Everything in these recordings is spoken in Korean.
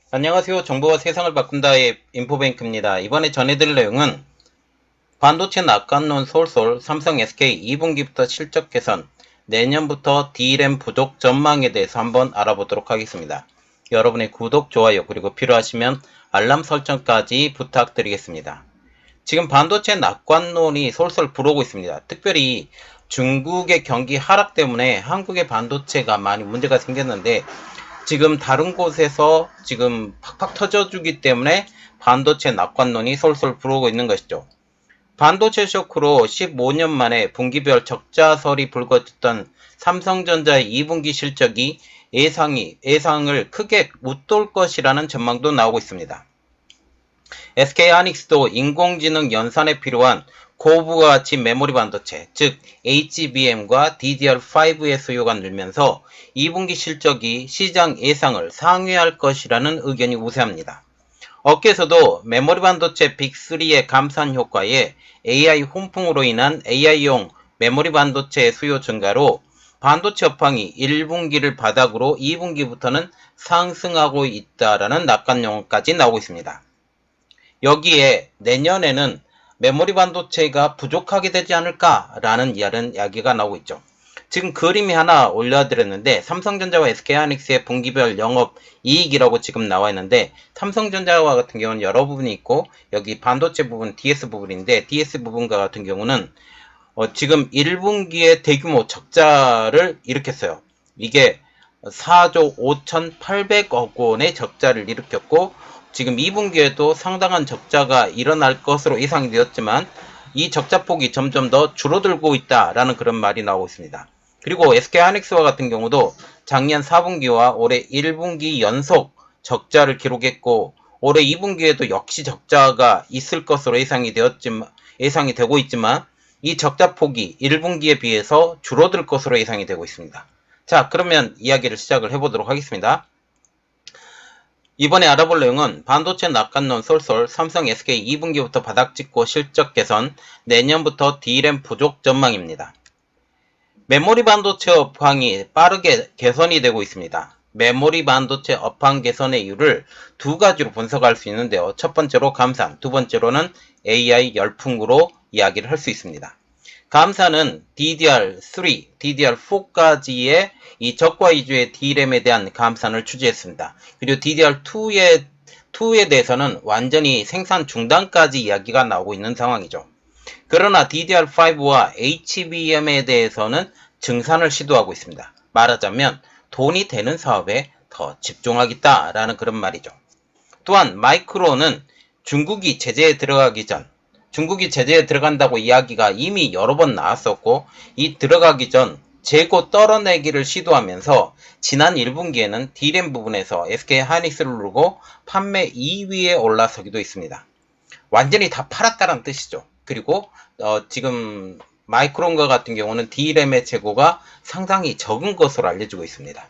안녕하세요. 정보가 세상을 바꾼다의 인포뱅크입니다. 이번에 전해드릴 내용은 반도체 낙관론 솔솔 삼성 SK 2분기부터 실적 개선, 내년부터 D램 부족 전망에 대해서 한번 알아보도록 하겠습니다. 여러분의 구독, 좋아요, 그리고 필요하시면 알람 설정까지 부탁드리겠습니다. 지금 반도체 낙관론이 솔솔 불어오고 있습니다. 특별히 중국의 경기 하락 때문에 한국의 반도체가 많이 문제가 생겼는데 지금 다른 곳에서 지금 팍팍 터져주기 때문에 반도체 낙관론이 솔솔 불어오고 있는 것이죠. 반도체 쇼크로 15년 만에 분기별 적자설이 불거졌던 삼성전자의 2분기 실적이 예상을 크게 웃돌 것이라는 전망도 나오고 있습니다. SK하이닉스도 인공지능 연산에 필요한 고부가 가치 메모리 반도체, 즉 HBM과 DDR5의 수요가 늘면서 2분기 실적이 시장 예상을 상회할 것이라는 의견이 우세합니다. 업계에서도 메모리 반도체 빅3의 감산 효과에 AI 훈풍으로 인한 AI용 메모리 반도체 수요 증가로 반도체 업황이 1분기를 바닥으로 2분기부터는 상승하고 있다라는 낙관론까지 나오고 있습니다. 여기에 내년에는 메모리 반도체가 부족하게 되지 않을까라는 이야기가 나오고 있죠. 지금 그림이 하나 올려드렸는데 삼성전자와 SK하이닉스의 분기별 영업이익이라고 지금 나와 있는데 삼성전자와 같은 경우는 여러 부분이 있고 여기 반도체 부분 DS 부분인데 DS 부분과 같은 경우는 지금 1분기에 대규모 적자를 일으켰어요. 이게 4조 5,800억 원의 적자를 일으켰고 지금 2분기에도 상당한 적자가 일어날 것으로 예상이 되었지만 이 적자폭이 점점 더 줄어들고 있다라는 그런 말이 나오고 있습니다. 그리고 SK하이닉스와 같은 경우도 작년 4분기와 올해 1분기 연속 적자를 기록했고 올해 2분기에도 역시 적자가 있을 것으로 예상이 되고 있지만 이 적자폭이 1분기에 비해서 줄어들 것으로 예상이 되고 있습니다. 자, 그러면 이야기를 시작을 해보도록 하겠습니다. 이번에 알아볼 내용은 반도체 낙관론 솔솔 삼성 SK 2분기부터 바닥 찍고 실적 개선, 내년부터 D램 부족 전망입니다. 메모리 반도체 업황이 빠르게 개선이 되고 있습니다. 메모리 반도체 업황 개선의 이유를 두 가지로 분석할 수 있는데요. 첫 번째로 감산, 두 번째로는 AI 열풍으로 이야기를 할 수 있습니다. 감사는 DDR3, DDR4까지의 이 적과 위주의 D램에 대한 감산을 추진했습니다. 그리고 DDR2에 대해서는 완전히 생산 중단까지 이야기가 나오고 있는 상황이죠. 그러나 DDR5와 HBM에 대해서는 증산을 시도하고 있습니다. 말하자면 돈이 되는 사업에 더 집중하겠다라는 그런 말이죠. 또한 마이크론은 중국이 제재에 들어간다고 이야기가 이미 여러 번 나왔었고 이 들어가기 전 재고 떨어내기를 시도하면서 지난 1분기에는 D램 부분에서 SK하이닉스를 누르고 판매 2위에 올라서기도 했습니다. 완전히 다 팔았다는 뜻이죠. 그리고 지금 마이크론과 같은 경우는 D램의 재고가 상당히 적은 것으로 알려지고 있습니다.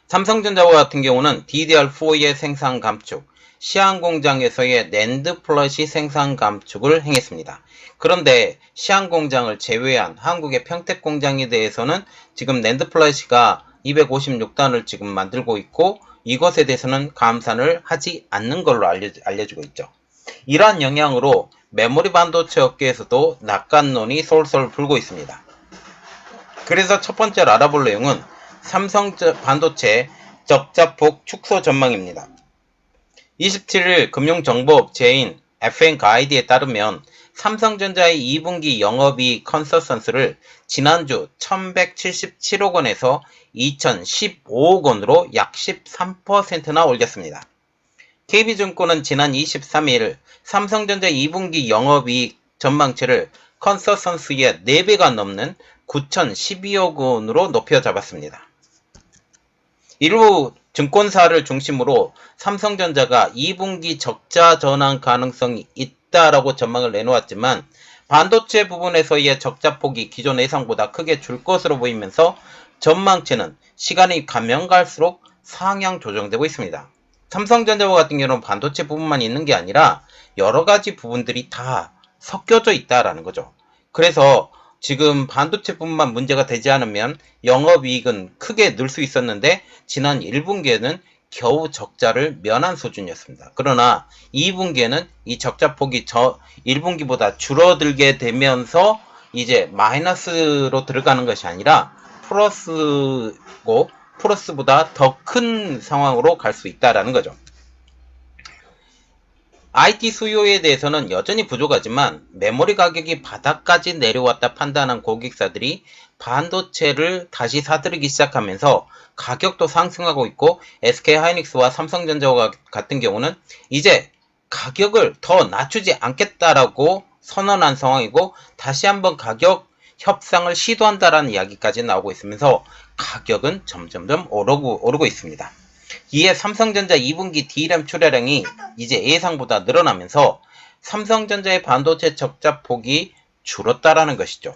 삼성전자와 같은 경우는 DDR4의 생산 감축, 시안 공장에서의 낸드 플러시 생산 감축을 행했습니다. 그런데 시안 공장을 제외한 한국의 평택 공장에 대해서는 지금 낸드 플러시가 256단을 지금 만들고 있고 이것에 대해서는 감산을 하지 않는 걸로 알려지고 있죠. 이러한 영향으로 메모리 반도체 업계에서도 낙관론이 솔솔 불고 있습니다. 그래서 첫 번째로 알아볼 내용은 삼성 반도체 적자폭 축소 전망입니다. 27일 금융정보업체인 FN가이드에 따르면 삼성전자의 2분기 영업이익 컨센서스를 지난주 1177억 원에서 2015억 원으로 약 13%나 올렸습니다. KB증권은 지난 23일 삼성전자 2분기 영업이익 전망치를 컨센서스의 4배가 넘는 9,012억 원으로 높여 잡았습니다. 일부 증권사를 중심으로 삼성전자가 2분기 적자 전환 가능성이 있다라고 전망을 내놓았지만 반도체 부분에서의 적자폭이 기존 예상보다 크게 줄 것으로 보이면서 전망치는 시간이 가면 갈수록 상향 조정되고 있습니다. 삼성전자와 같은 경우는 반도체 부분만 있는 게 아니라 여러 가지 부분들이 다 섞여져 있다라는 거죠. 그래서 지금 반도체뿐만 문제가 되지 않으면 영업이익은 크게 늘 수 있었는데 지난 1분기에는 겨우 적자를 면한 수준이었습니다. 그러나 2분기에는 이 적자폭이 1분기보다 줄어들게 되면서 이제 마이너스로 들어가는 것이 아니라 플러스고 플러스보다 더 큰 상황으로 갈 수 있다라는 거죠. IT 수요에 대해서는 여전히 부족하지만 메모리 가격이 바닥까지 내려왔다 판단한 고객사들이 반도체를 다시 사들이기 시작하면서 가격도 상승하고 있고 SK하이닉스와 삼성전자와 같은 경우는 이제 가격을 더 낮추지 않겠다라고 선언한 상황이고 다시 한번 가격 협상을 시도한다라는 이야기까지 나오고 있으면서 가격은 점점점 오르고 있습니다. 이에 삼성전자 2분기 DRAM 출하량이 이제 예상보다 늘어나면서 삼성전자의 반도체 적자폭이 줄었다라는 것이죠.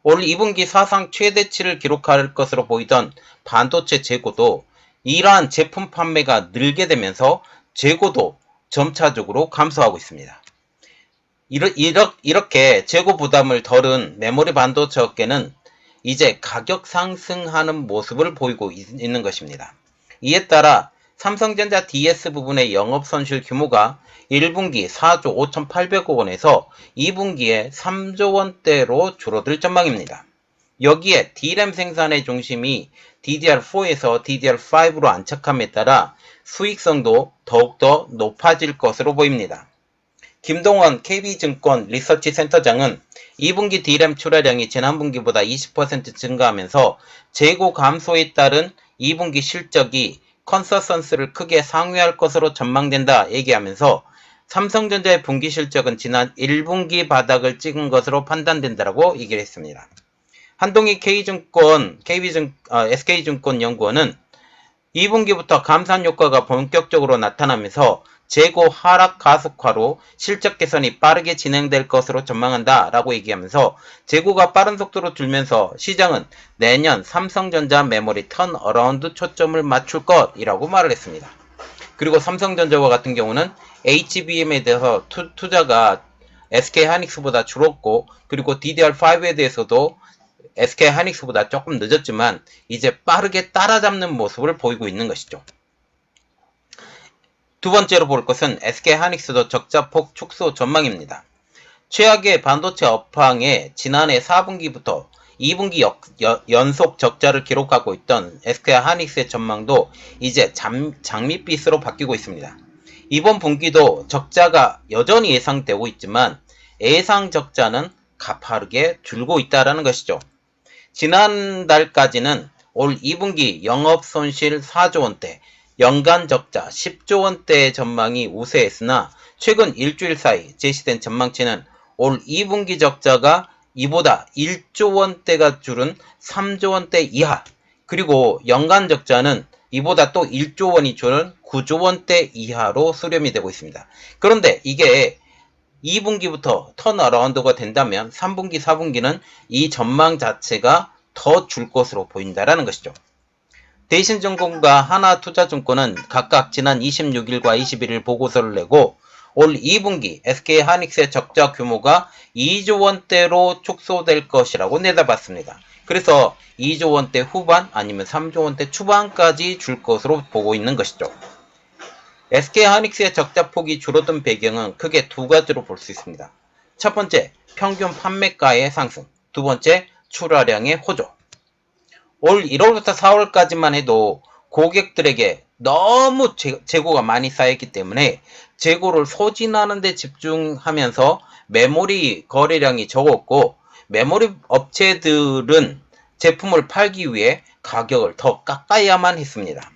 올 2분기 사상 최대치를 기록할 것으로 보이던 반도체 재고도 이러한 제품 판매가 늘게 되면서 재고도 점차적으로 감소하고 있습니다. 이렇게 재고 부담을 덜은 메모리 반도체 업계는 이제 가격 상승하는 모습을 보이고 있는 것입니다. 이에 따라 삼성전자 DS 부분의 영업손실 규모가 1분기 4조 5,800억 원에서 2분기에 3조 원대로 줄어들 전망입니다. 여기에 DRAM 생산의 중심이 DDR4에서 DDR5로 안착함에 따라 수익성도 더욱더 높아질 것으로 보입니다. 김동원 KB증권 리서치 센터장은 2분기 DRAM 출하량이 지난분기보다 20% 증가하면서 재고 감소에 따른 2분기 실적이 컨센서스를 크게 상회할 것으로 전망된다 얘기하면서 삼성전자의 분기 실적은 지난 1분기 바닥을 찍은 것으로 판단된다라고 얘기를 했습니다. 한동희 SK증권 연구원은 2분기부터 감산 효과가 본격적으로 나타나면서 재고 하락 가속화로 실적 개선이 빠르게 진행될 것으로 전망한다 라고 얘기하면서 재고가 빠른 속도로 줄면서 시장은 내년 삼성전자 메모리 턴어라운드 초점을 맞출 것이라고 말을 했습니다. 그리고 삼성전자와 같은 경우는 HBM에 대해서 투자가 SK하이닉스보다 줄었고 그리고 DDR5에 대해서도 SK하이닉스보다 조금 늦었지만 이제 빠르게 따라잡는 모습을 보이고 있는 것이죠. 두 번째로 볼 것은 SK하이닉스도 적자폭 축소 전망입니다. 최악의 반도체 업황에 지난해 4분기부터 2분기 연속 적자를 기록하고 있던 SK하이닉스의 전망도 이제 장밋빛으로 바뀌고 있습니다. 이번 분기도 적자가 여전히 예상되고 있지만 예상 적자는 가파르게 줄고 있다는 것이죠. 지난달까지는 올 2분기 영업손실 4조 원대, 연간 적자 10조 원대의 전망이 우세했으나 최근 일주일 사이 제시된 전망치는 올 2분기 적자가 이보다 1조 원대가 줄은 3조 원대 이하, 그리고 연간 적자는 이보다 또 1조 원이 줄은 9조 원대 이하로 수렴이 되고 있습니다. 그런데 이게 2분기부터 턴어라운드가 된다면 3분기, 4분기는 이 전망 자체가 더 줄 것으로 보인다라는 것이죠. 대신증권과 하나투자증권은 각각 지난 26일과 21일 보고서를 내고 올 2분기 SK하이닉스의 적자 규모가 2조 원대로 축소될 것이라고 내다봤습니다. 그래서 2조 원대 후반 아니면 3조 원대 초반까지 줄 것으로 보고 있는 것이죠. SK하이닉스의 적자폭이 줄어든 배경은 크게 두 가지로 볼 수 있습니다. 첫 번째, 평균 판매가의 상승. 두 번째, 출하량의 호조. 올 1월부터 4월까지만 해도 고객들에게 너무 재고가 많이 쌓였기 때문에 재고를 소진하는 데 집중하면서 메모리 거래량이 적었고 메모리 업체들은 제품을 팔기 위해 가격을 더 깎아야만 했습니다.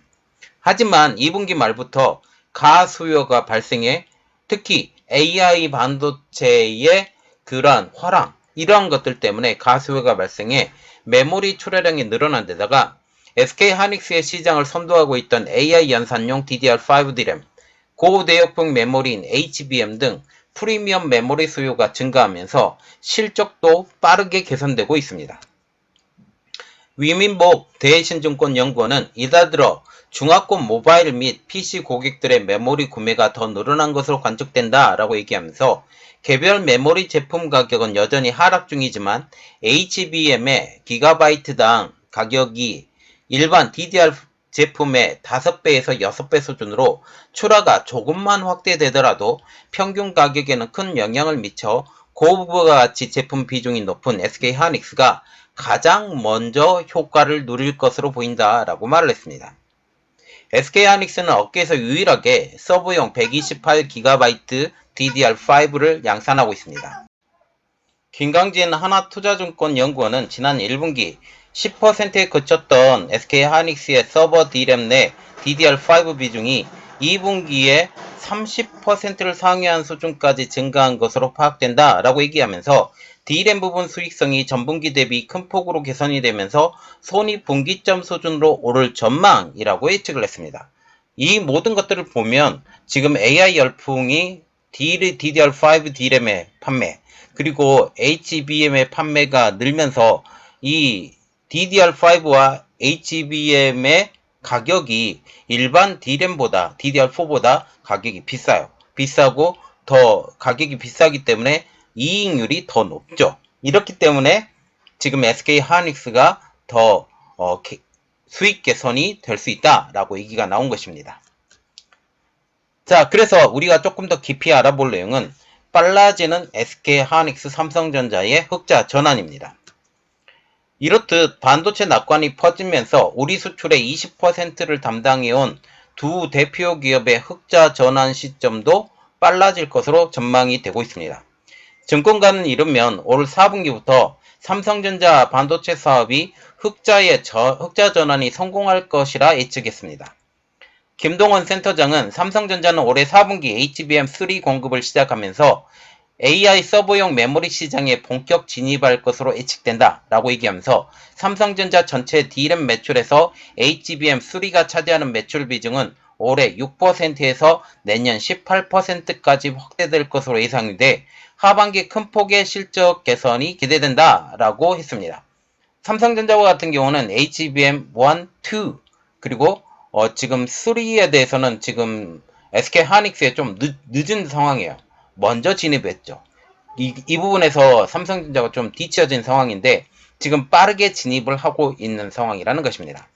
하지만 2분기 말부터 가수요가 발생해 특히 AI 반도체의 그러한 화랑 이러한 것들 때문에 가수요가 발생해 메모리 출하량이 늘어난 데다가 SK하이닉스의 시장을 선도하고 있던 AI 연산용 DDR5 DRAM, 고대역폭 메모리인 HBM 등 프리미엄 메모리 수요가 증가하면서 실적도 빠르게 개선되고 있습니다. 위민복 대신증권 연구원은 이달 들어 중화권 모바일 및 PC 고객들의 메모리 구매가 더 늘어난 것으로 관측된다 라고 얘기하면서 개별 메모리 제품 가격은 여전히 하락 중이지만 HBM의 기가바이트당 가격이 일반 DDR 제품의 5배에서 6배 수준으로 출하가 조금만 확대되더라도 평균 가격에는 큰 영향을 미쳐 고부가 가치 제품 비중이 높은 SK하이닉스가 가장 먼저 효과를 누릴 것으로 보인다라고 말을 했습니다. SK하이닉스는 업계에서 유일하게 서버용 128GB DDR5를 양산하고 있습니다. 김강진 하나투자증권 연구원은 지난 1분기 10%에 그쳤던 SK하이닉스의 서버 D램 내 DDR5 비중이 2분기에 30%를 상회한 수준까지 증가한 것으로 파악된다 라고 얘기하면서 D램 부분 수익성이 전분기 대비 큰 폭으로 개선이 되면서 손익분기점 수준으로 오를 전망이라고 예측을 했습니다. 이 모든 것들을 보면 지금 AI 열풍이 DDR5 D램의 판매 그리고 HBM의 판매가 늘면서 이 DDR5와 HBM의 가격이 일반 D램보다 DDR4보다 가격이 비싸요. 비싸고 더 가격이 비싸기 때문에 이익률이 더 높죠. 이렇기 때문에 지금 SK하이닉스가 더 수익 개선이 될 수 있다라고 얘기가 나온 것입니다. 자, 그래서 우리가 조금 더 깊이 알아볼 내용은 빨라지는 SK하이닉스 삼성전자의 흑자 전환입니다. 이렇듯 반도체 낙관이 퍼지면서 우리 수출의 20%를 담당해온 두 대표 기업의 흑자 전환 시점도 빨라질 것으로 전망이 되고 있습니다. 증권가는 이르면 올 4분기부터 삼성전자 반도체 사업이 흑자 전환이 성공할 것이라 예측했습니다. 김동원 센터장은 삼성전자는 올해 4분기 HBM3 공급을 시작하면서 AI 서버용 메모리 시장에 본격 진입할 것으로 예측된다 라고 얘기하면서 삼성전자 전체 D램 매출에서 HBM3가 차지하는 매출 비중은 올해 6%에서 내년 18%까지 확대될 것으로 예상이 돼 하반기 큰 폭의 실적 개선이 기대된다 라고 했습니다. 삼성전자와 같은 경우는 HBM1, 2 그리고 지금 3에 대해서는 지금 SK하이닉스에 좀 늦은 상황이에요. 먼저 진입했죠. 이 부분에서 삼성전자가 좀 뒤처진 상황인데 지금 빠르게 진입을 하고 있는 상황이라는 것입니다.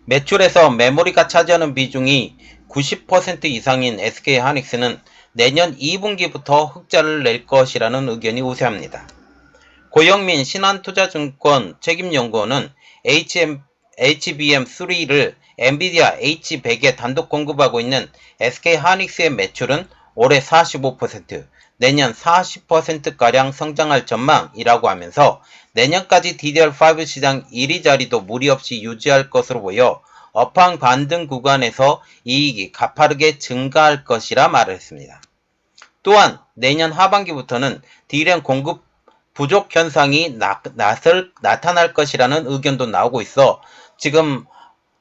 매출에서 메모리가 차지하는 비중이 90% 이상인 SK하이닉스는 내년 2분기부터 흑자를 낼 것이라는 의견이 우세합니다. 고영민 신한투자증권 책임연구원은 HBM3를 엔비디아 H100에 단독 공급하고 있는 SK하이닉스의 매출은 올해 45%, 내년 40%가량 성장할 전망이라고 하면서 내년까지 DDR5 시장 1위 자리도 무리 없이 유지할 것으로 보여 업황 반등 구간에서 이익이 가파르게 증가할 것이라 말을 했습니다. 또한 내년 하반기부터는 D램 공급 부족 현상이 나타날 것이라는 의견도 나오고 있어 지금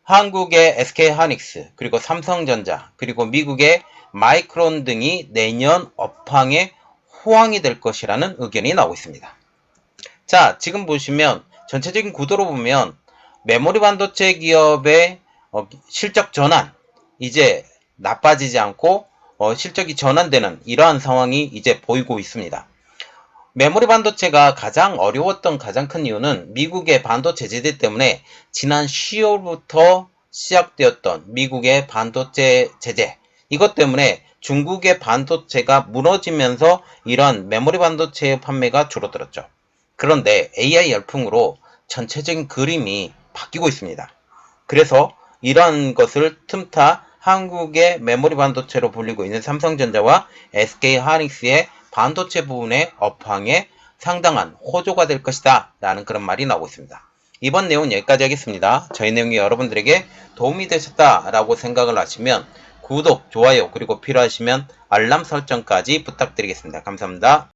한국의 SK하이닉스 그리고 삼성전자 그리고 미국의 마이크론 등이 내년 업황의 호황이 될 것이라는 의견이 나오고 있습니다. 자, 지금 보시면 전체적인 구도로 보면 메모리 반도체 기업의 실적 전환 이제 나빠지지 않고 실적이 전환되는 이러한 상황이 이제 보이고 있습니다. 메모리 반도체가 가장 어려웠던 가장 큰 이유는 미국의 반도체 제재 때문에 지난 10월부터 시작되었던 미국의 반도체 제재 이것 때문에 중국의 반도체가 무너지면서 이런 메모리 반도체의 판매가 줄어들었죠. 그런데 AI 열풍으로 전체적인 그림이 바뀌고 있습니다. 그래서 이런 것을 틈타 한국의 메모리 반도체로 불리고 있는 삼성전자와 SK하이닉스의 반도체 부분의 업황에 상당한 호조가 될 것이다 라는 그런 말이 나오고 있습니다. 이번 내용은 여기까지 하겠습니다. 저희 내용이 여러분들에게 도움이 되셨다 라고 생각을 하시면 구독, 좋아요 그리고 필요하시면 알람 설정까지 부탁드리겠습니다. 감사합니다.